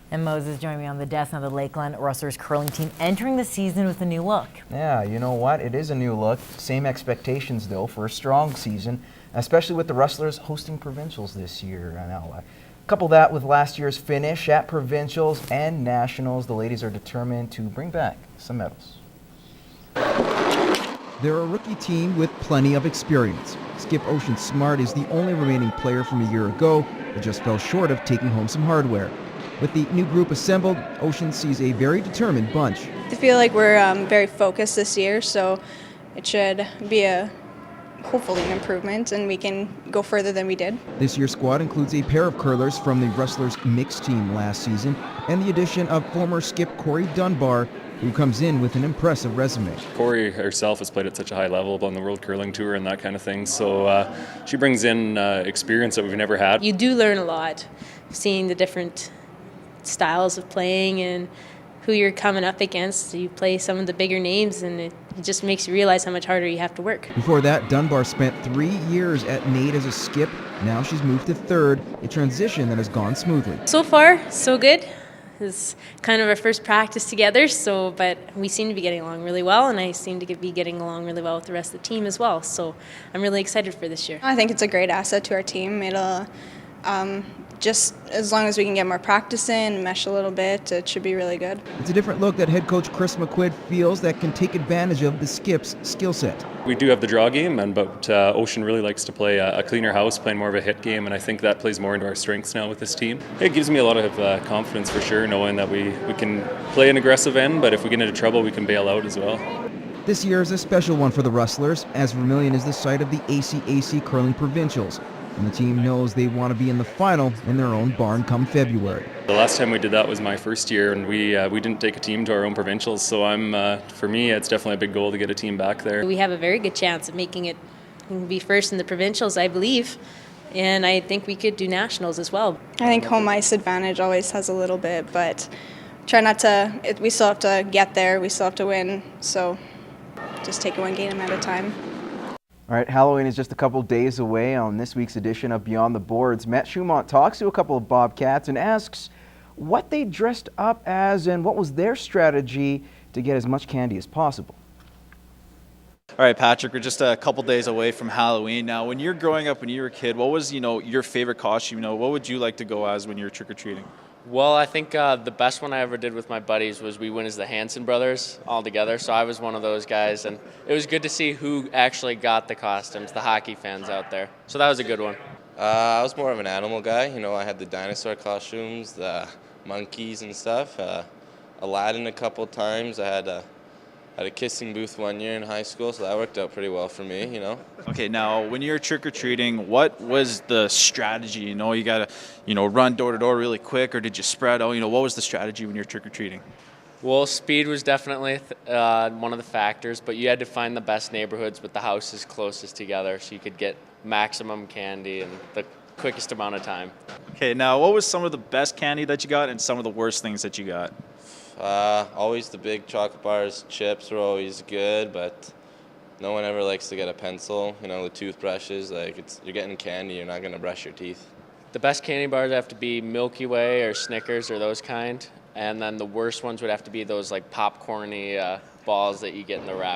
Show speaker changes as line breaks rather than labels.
And Moses joined me on the desk of the Lakeland Rustlers curling team entering the season with a new look.
Yeah, you know what? It is a new look. Same expectations, though, for a strong season, especially with the Rustlers hosting provincials this year. Now, couple that with last year's finish at provincials and nationals, the ladies are determined to bring back some medals.
They're a rookie team with plenty of experience. Skip Ocean Smart is the only remaining player from a year ago, but just fell short of taking home some hardware. With the new group assembled, Ocean sees a very determined bunch.
I feel like we're very focused this year, so it should be hopefully an improvement, and we can go further than we did.
This year's squad includes a pair of curlers from the Rustlers mixed team last season, and the addition of former skip Corey Dunbar, who comes in with an impressive resume.
Corey herself has played at such a high level on the World Curling Tour and that kind of thing, so she brings in experience that we've never had.
You do learn a lot, seeing the different styles of playing and who you're coming up against. You play some of the bigger names, and it just makes you realize how much harder you have to work.
Before that, Dunbar spent 3 years at NAIT as a skip. Now she's moved to third, a transition that has gone smoothly.
So far, so good. It's kind of our first practice together, but we seem to be getting along really well, and I seem to be getting along really well with the rest of the team as well. So I'm really excited for this year.
I think it's a great asset to our team. It'll just as long as we can get more practice in, mesh a little bit, it should be really good.
It's a different look that head coach Chris McQuid feels that can take advantage of the skip's skill set.
We do have the draw game, but Ocean really likes to play a cleaner house, playing more of a hit game, and I think that plays more into our strengths now with this team. It gives me a lot of confidence for sure, knowing that we can play an aggressive end, but if we get into trouble, we can bail out as well.
This year is a special one for the Rustlers, as Vermilion is the site of the ACAC Curling Provincials, and the team knows they want to be in the final in their own barn come February.
The last time we did that was my first year, and we didn't take a team to our own provincials, so for me, it's definitely a big goal to get a team back there.
We have a very good chance of making it be first in the provincials, I believe, and I think we could do nationals as well.
I think home ice advantage always has a little bit, but try not to, we still have to get there, we still have to win, so just take it one game at a time.
All right, Halloween is just a couple days away. On this week's edition of Beyond the Boards, Matt Schumont talks to a couple of Bobcats and asks what they dressed up as and what was their strategy to get as much candy as possible.
All right, Patrick, we're just a couple days away from Halloween. Now, when you're growing up, when you were a kid, what was your favorite costume? What would you like to go as when you were trick-or-treating?
Well, I think the best one I ever did with my buddies was we went as the Hanson brothers all together. So I was one of those guys, and it was good to see who actually got the costumes, the hockey fans out there. So that was a good one.
I was more of an animal guy. I had the dinosaur costumes, the monkeys and stuff. Aladdin a couple times. I had a kissing booth one year in high school, so that worked out pretty well for me,
Okay, now when you're trick-or-treating, what was the strategy? You got to, run door to door really quick, or did you spread out? What was the strategy when you're trick-or-treating?
Well, speed was definitely one of the factors, but you had to find the best neighborhoods with the houses closest together so you could get maximum candy in the quickest amount of time.
Okay, now what was some of the best candy that you got and some of the worst things that you got?
Always the big chocolate bars, chips were always good, but no one ever likes to get a pencil. The toothbrushes, you're getting candy, you're not going to brush your teeth.
The best candy bars have to be Milky Way or Snickers or those kind, and then the worst ones would have to be those popcorny balls that you get in the wrap.